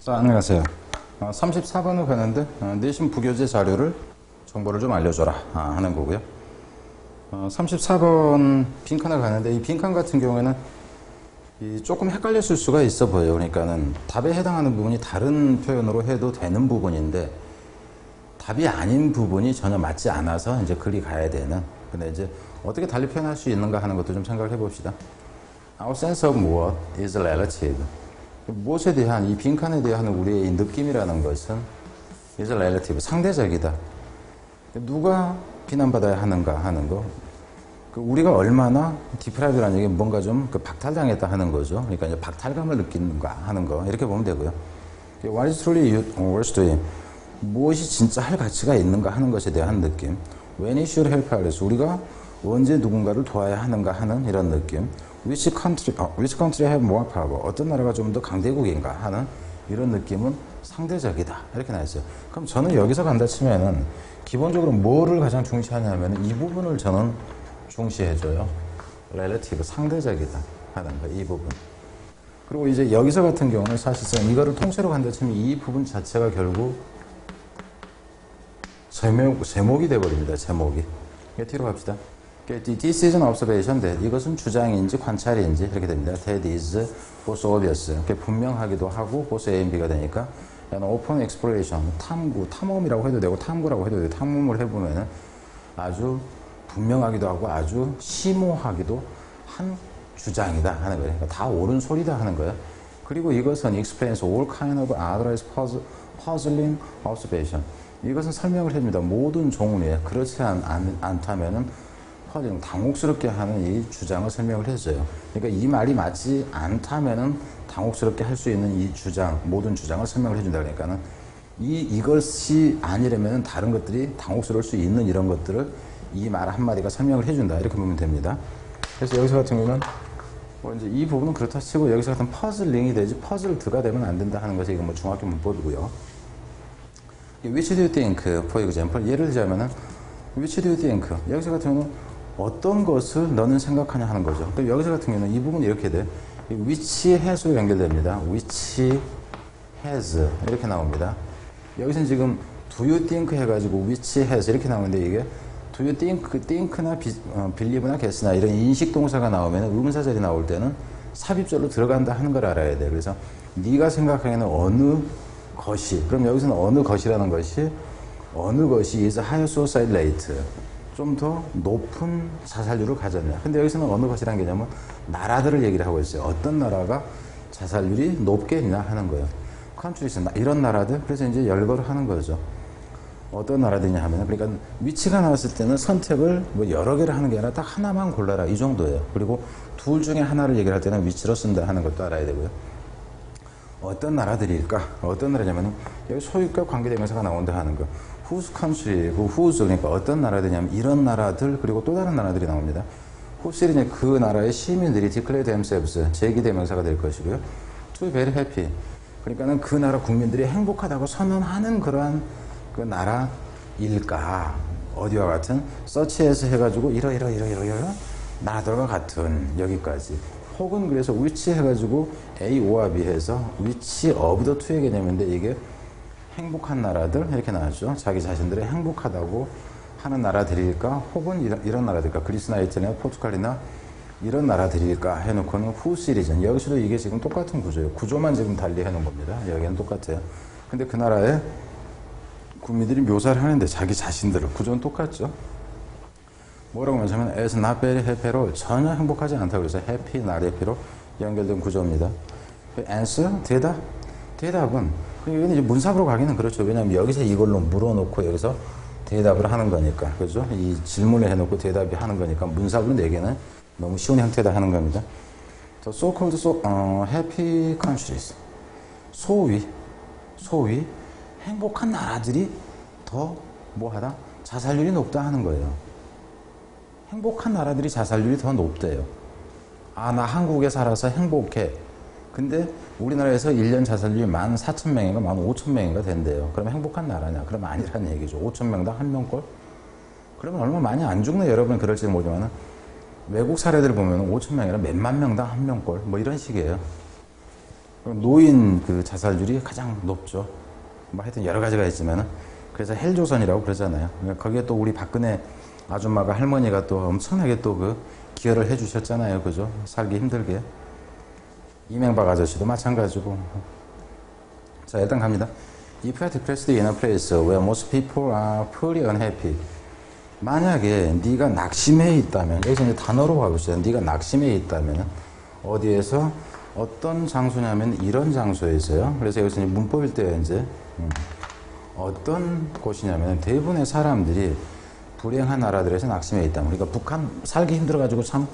자, 안녕하세요. 34번을 가는데 내신 부교재 자료를 정보를 좀 알려줘라 하는 거고요. 34번 빈칸을 가는데 이 빈칸 같은 경우에는 조금 헷갈렸을 수가 있어 보여요. 그러니까는 답에 해당하는 부분이 다른 표현으로 해도 되는 부분인데 답이 아닌 부분이 전혀 맞지 않아서 이제 글이 가야 되는. 근데 이제 어떻게 달리 표현할 수 있는가 하는 것도 좀 생각을 해봅시다. Our sense of what is relative. 무엇에 대한, 이 빈칸에 대한 우리의 이 느낌이라는 것은 is relative, 상대적이다. 누가 비난받아야 하는가 하는 거. 우리가 얼마나 deprived라는 얘기 뭔가 좀 박탈당했다 하는 거죠. 그러니까 이제 박탈감을 느끼는가 하는 거. 이렇게 보면 되고요. What is truly worth doing? 무엇이 진짜 할 가치가 있는가 하는 것에 대한 느낌. When it should help others. 우리가 언제 누군가를 도와야 하는가 하는 이런 느낌. Which country have more power? 어떤 나라가 좀 더 강대국인가 하는 이런 느낌은 상대적이다. 이렇게 나왔어요. 그럼 저는 여기서 간다 치면은 기본적으로 뭐를 가장 중시하냐면 이 부분을 저는 중시해줘요. relative, 상대적이다 하는 거, 이 부분. 그리고 이제 여기서 같은 경우는 사실상 이거를 통째로 간다 치면 이 부분 자체가 결국 제목이 돼버립니다. 제목이. 뒤로 갑시다. This is an observation that 이것은 주장인지 관찰인지 이렇게 됩니다. That is both obvious. 분명하기도 하고 both A and B가 되니까 open exploration, 탐험이라고 해도 되고 탐구라고 해도 되고 탐험을 해보면 아주 분명하기도 하고 아주 심오하기도 한 주장이다 하는 거예요. 그러니까 다 옳은 소리다 하는 거예요. 그리고 이것은 explains all kind of otherwise puzzling observation. 이것은 설명을 해줍니다. 모든 종류의 그렇지 않다면은 당혹스럽게 하는 이 주장을 설명을 해줘요. 그러니까 이 말이 맞지 않다면은 당혹스럽게 할 수 있는 이 주장, 모든 주장을 설명을 해준다. 그러니까는 이것이 아니라면 다른 것들이 당혹스러울 수 있는 이런 것들을 이 말 한마디가 설명을 해준다. 이렇게 보면 됩니다. 그래서 여기서 같은 경우는 이제 이 부분은 그렇다 치고 여기서 같은 퍼즐링이 되지 퍼즐드가 되면 안 된다 하는 것이 이건 뭐 중학교 문법이고요. Which do you think, for example? 예를 들자면은 Which do you think? 여기서 같은 경우는 어떤 것을 너는 생각하냐 하는 거죠. 여기서 같은 경우는 이 부분이 이렇게 돼. which has로 연결됩니다. which has 이렇게 나옵니다. 여기서는 지금 do you think 해가지고 which has 이렇게 나오는데 이게 do you think나 believe나 guess나 이런 인식 동사가 나오면 의문사절이 나올 때는 삽입절로 들어간다 하는 걸 알아야 돼. 그래서 네가 생각하기에는 어느 것이, 그럼 여기서는 어느 것이라는 것이 어느 것이 is higher suicide rate, 좀 더 높은 자살률을 가졌냐. 근데 여기서는 어느 것이라는 개념은 나라들을 얘기를 하고 있어요. 어떤 나라가 자살률이 높게 있냐 하는 거예요. countries, 이런 나라들. 그래서 이제 열거를 하는 거죠. 어떤 나라들이냐 하면, 그러니까 위치가 나왔을 때는 선택을 뭐 여러 개를 하는 게 아니라 딱 하나만 골라라 이 정도예요. 그리고 둘 중에 하나를 얘기할 때는 위치로 쓴다 하는 것도 알아야 되고요. 어떤 나라들일까? 어떤 나라냐면 여기 소유과 관계대명사가 나온다 하는 거. whose country, whose, 그러니까 어떤 나라들이냐면 이런 나라들, 그리고 또 다른 나라들이 나옵니다. whose는 그 나라의 시민들이 declare themselves, 제기대명사가 될 것이고요. to be very happy, 그러니까는 그 나라 국민들이 행복하다고 선언하는 그러한 그 나라일까? 어디와 같은 such as 해가지고 이러 나라들과 같은 여기까지. 혹은 그래서 which 해가지고 A, O와 B 해서 which of the two의 개념인데 이게 행복한 나라들 이렇게 나왔죠. 자기 자신들이 행복하다고 하는 나라들일까? 혹은 이런 나라들일까? 그리스나 이태리나 포르투갈이나 이런 나라들일까? 해놓고는 who 시리즈. 여기서도 이게 지금 똑같은 구조예요. 구조만 지금 달리 해놓은 겁니다. 여기는 똑같아요. 근데 그 나라의 국민들이 묘사를 하는데 자기 자신들을 구조는 똑같죠. 뭐라고 하냐면 as not very happy로 전혀 행복하지 않다고 그래서 happy, not happy로 연결된 구조입니다. answer, 대답은 이건 이제 문sab으로 가기는 그렇죠. 왜냐하면 여기서 이걸로 물어놓고 여기서 대답을 하는 거니까, 그죠? 이 질문을 해놓고 대답이 하는 거니까 문sab으로 내기는 너무 쉬운 형태다 하는 겁니다. so-called happy countries, 소위 행복한 나라들이 더 뭐하다? 자살률이 높다 하는 거예요. 행복한 나라들이 자살률이 더 높대요. 아, 나 한국에 살아서 행복해. 근데 우리나라에서 1년 자살률이 14,000명인가 15,000명인가 된대요. 그러면 행복한 나라냐? 그러면 아니라는 얘기죠. 5,000명당 1명꼴? 그러면 얼마 많이 안 죽네. 여러분 그럴지 모르지만 외국 사례들을 보면 5,000명이라 몇만 명당 1명꼴 뭐 이런 식이에요. 노인 그 자살률이 가장 높죠. 뭐 하여튼 여러 가지가 있지만은 그래서 헬조선이라고 그러잖아요. 거기에 또 우리 박근혜 아줌마가 할머니가 또 엄청나게 또 그 기여를 해주셨잖아요. 그죠? 살기 힘들게. 이명박 아저씨도 마찬가지고. 자, 일단 갑니다. If you are depressed in a place where most people are pretty unhappy. 만약에 네가 낙심해 있다면, 여기서 이제 단어로 가봅시다. 네가 낙심해 있다면 어디에서 어떤 장소냐면 이런 장소에서요. 그래서 여기서 이제 문법일 때 이제 어떤 곳이냐면 대부분의 사람들이 불행한 나라들에서 낙심해 있다면, 그러니까 북한 살기 힘들어가지고 참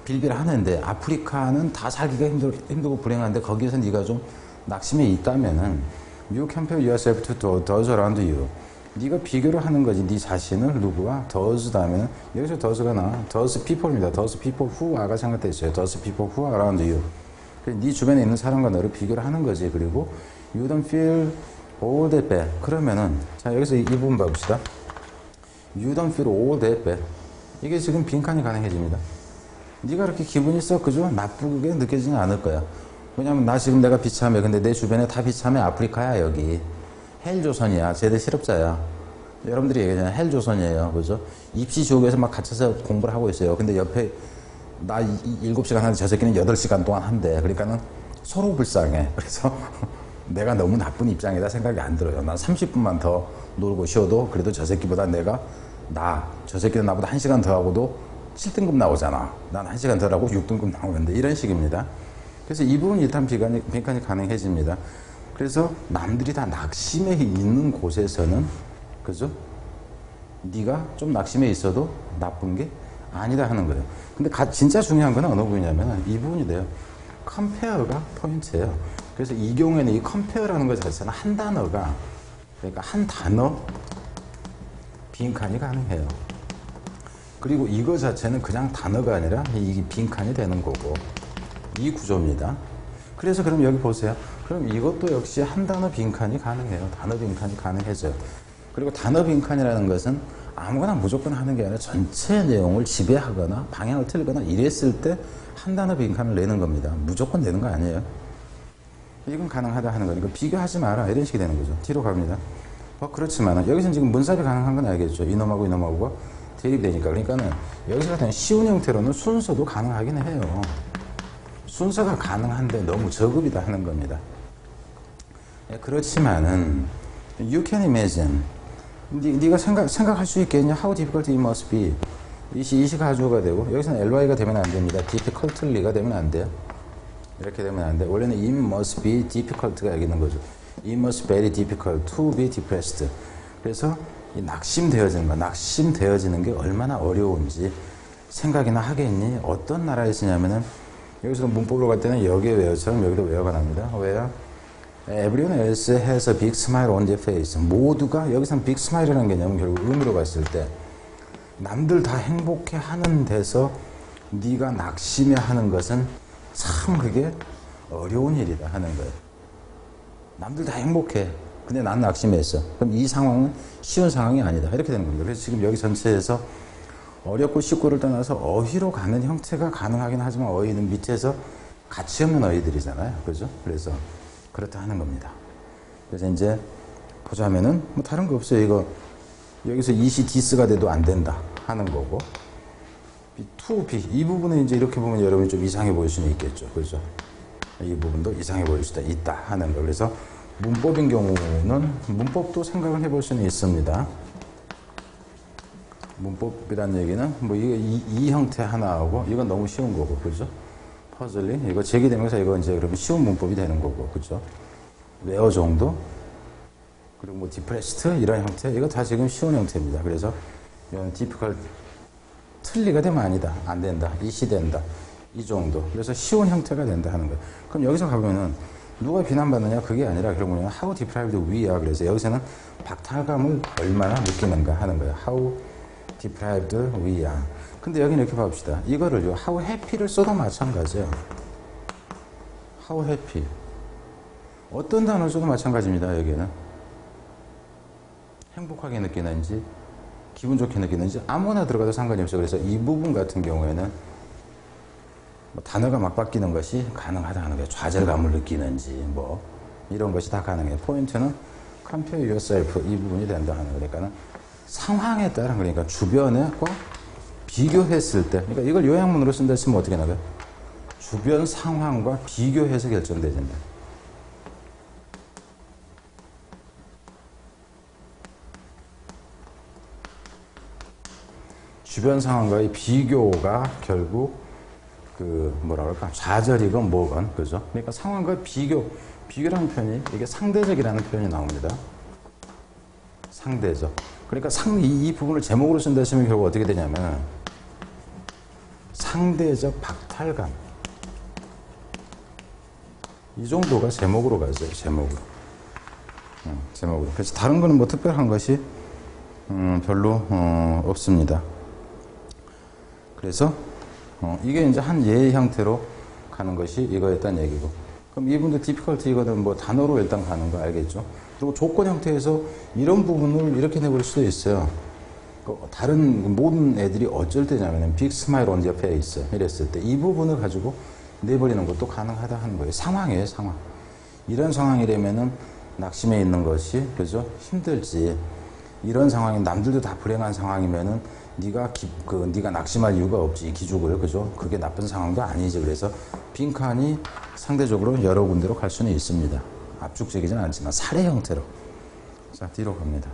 빌빌하는데 아프리카는 다 살기가 힘들고 불행한데 거기에서 네가 좀 낙심해 있다면은 you compare yourself to those around you. 네가 비교를 하는 거지. 네 자신을 누구와 those 다음에는 여기서 those가 나와. those people입니다. those people who are가 생각돼 있어요. those people who are around you. 네 주변에 있는 사람과 너를 비교를 하는 거지. 그리고 you don't feel all that bad. 그러면은 자 여기서 이 부분 봐봅시다. You don't feel all that bad. 이게 지금 빈칸이 가능해집니다. 네가 그렇게 기분이 썩 그죠? 나쁘게 느껴지진 않을 거야. 왜냐면 나 지금 내가 비참해. 근데 내 주변에 다 비참해. 아프리카야 여기. 헬조선이야. 제대 실업자야. 여러분들이 얘기하잖아요. 헬조선이에요. 그죠? 입시지옥에서 막 갇혀서 공부를 하고 있어요. 근데 옆에 나 7시간 하는데 저 새끼는 8시간 동안 한대. 그러니까는 서로 불쌍해. 그래서 내가 너무 나쁜 입장이다 생각이 안 들어요. 난 30분만 더 놀고 쉬어도 그래도 저 새끼보다 저 새끼는 나보다 1시간 더 하고도 7등급 나오잖아. 난 1시간 더 하고 6등급 나오는데 이런 식입니다. 그래서 이 부분이 일단 빈칸이 가능해집니다. 그래서 남들이 다 낙심해 있는 곳에서는 그죠? 네가 좀 낙심해 있어도 나쁜 게 아니다 하는 거예요. 근데 진짜 중요한 건 어느 부분이냐면 이 부분이 돼요. 컴페어가 포인트예요. 그래서 이 경우에는 이 컴페어라는 것 자체는 한 단어가, 그러니까 한 단어 빈칸이 가능해요. 그리고 이거 자체는 그냥 단어가 아니라 이 빈칸이 되는 거고, 이 구조입니다. 그래서 그럼 여기 보세요. 그럼 이것도 역시 한 단어 빈칸이 가능해요. 단어 빈칸이 가능해져요. 그리고 단어 빈칸이라는 것은 아무거나 무조건 하는 게 아니라 전체 내용을 지배하거나 방향을 틀거나 이랬을 때 한 단어 빈칸을 내는 겁니다. 무조건 내는 거 아니에요. 이건 가능하다 하는 거니까 비교하지 마라 이런 식이 되는 거죠. 뒤로 갑니다. 그렇지만 여기서는 지금 문sab이 가능한 건 알겠죠. 이놈하고 이놈하고가 대립되니까. 그러니까는 여기서 같은 쉬운 형태로는 순서도 가능하긴 해요. 순서가 가능한데 너무 저급이다 하는 겁니다. 그렇지만은 you can imagine. 네가 생각할 수 있겠냐? How difficult it must be. 이시 가주어가 되고 여기서는 ly가 되면 안 됩니다. difficultly가 되면 안 돼요. 이렇게 되면 안 돼. 원래는 it must be difficult가 여기 있는 거죠. It must be very difficult to be depressed. 그래서 이 낙심되어지는 게 얼마나 어려운지 생각이나 하겠니? 어떤 나라에 쓰냐면은 여기서 문법으로 갈 때는 여기에 외어처럼 여기도 외어가 납니다. 왜요? Everyone else has a big smile on their face. 모두가 여기서는 big smile이라는 개념은 결국 의미로 갔을 때 남들 다 행복해 하는 데서 네가 낙심해 하는 것은 참 그게 어려운 일이다 하는 거예요. 남들 다 행복해. 근데 난 낙심했어. 그럼 이 상황은 쉬운 상황이 아니다. 이렇게 되는 겁니다. 그래서 지금 여기 전체에서 어렵고 쉽고를 떠나서 어휘로 가는 형태가 가능하긴 하지만 어휘는 밑에서 가치 없는 어휘들이잖아요. 그죠? 그래서 그렇다 하는 겁니다. 그래서 이제 보자면은 뭐 다른 거 없어요. 이거 여기서 이시 디스가 돼도 안 된다 하는 거고 to be 이 부분은 이제 이렇게 보면 여러분이 좀 이상해 보일 수는 있겠죠. 그죠? 이 부분도 이상해 보일 수도 있다 하는 거. 그래서 문법인 경우는 문법도 생각을 해볼 수는 있습니다. 문법이란 얘기는 뭐 이 형태 하나하고 이건 너무 쉬운 거고, 그죠? 퍼즐링 이거 제기되면서 이거 이제 그러면 쉬운 문법이 되는 거고, 그죠? 웨어 정도 그리고 뭐 디프레스트 이런 형태 이거 다 지금 쉬운 형태입니다. 그래서 이건 디피컬 틀리가 되면 아니다, 안 된다, 이시된다 이 정도. 그래서 쉬운 형태가 된다 하는 거예요. 그럼 여기서 가보면은 누가 비난받느냐 그게 아니라 그런 거는 how deprived we are. 그래서 여기서는 박탈감을 얼마나 느끼는가 하는 거예요. how deprived we are. 근데 여기는 이렇게 봅시다. 이거를요 how happy를 써도 마찬가지예요. how happy 어떤 단어를 써도 마찬가지입니다. 여기는 행복하게 느끼는지 기분 좋게 느끼는지 아무나 들어가도 상관이 없어요. 그래서 이 부분 같은 경우에는 뭐 단어가 막 바뀌는 것이 가능하다 하는 거예요. 좌절감을 느끼는지 뭐 이런 것이 다 가능해요. 포인트는 compare yourself 이 부분이 된다 하는 거니까는 상황에 따라 그러니까 주변과 비교했을 때 그러니까 이걸 요약문으로 쓴다 했으면 어떻게 나가요? 주변 상황과 비교해서 결정되진다. 주변 상황과의 비교가 결국 그 뭐라 그럴까 좌절이건 뭐건 그죠? 그러니까 상황과 비교라는 표현이 이게 상대적이라는 표현이 나옵니다. 상대적. 그러니까 이 부분을 제목으로 쓴다 하시면 결국 어떻게 되냐면 상대적 박탈감. 이 정도가 제목으로 가죠. 제목으로. 제목으로. 그래서 다른 거는 뭐 특별한 것이 별로 없습니다. 그래서 이게 이제 한 예의 형태로 가는 것이 이거였단 얘기고. 그럼 이분도 difficulty 이거는 뭐 단어로 일단 가는 거 알겠죠? 그리고 조건 형태에서 이런 부분을 이렇게 내버릴 수도 있어요. 다른 모든 애들이 어쩔 때냐면 빅 스마일 온 옆에 있어. 이랬을 때 이 부분을 가지고 내버리는 것도 가능하다 하는 거예요. 상황이에요, 상황. 이런 상황이라면은 낙심해 있는 것이 그죠? 힘들지. 이런 상황이 남들도 다 불행한 상황이면은 네가 낙심할 이유가 없지. 이 기죽을 그죠? 그게 나쁜 상황도 아니지. 그래서 빈칸이 상대적으로 여러 군데로 갈 수는 있습니다. 압축적이진 않지만 사례 형태로. 자, 뒤로 갑니다.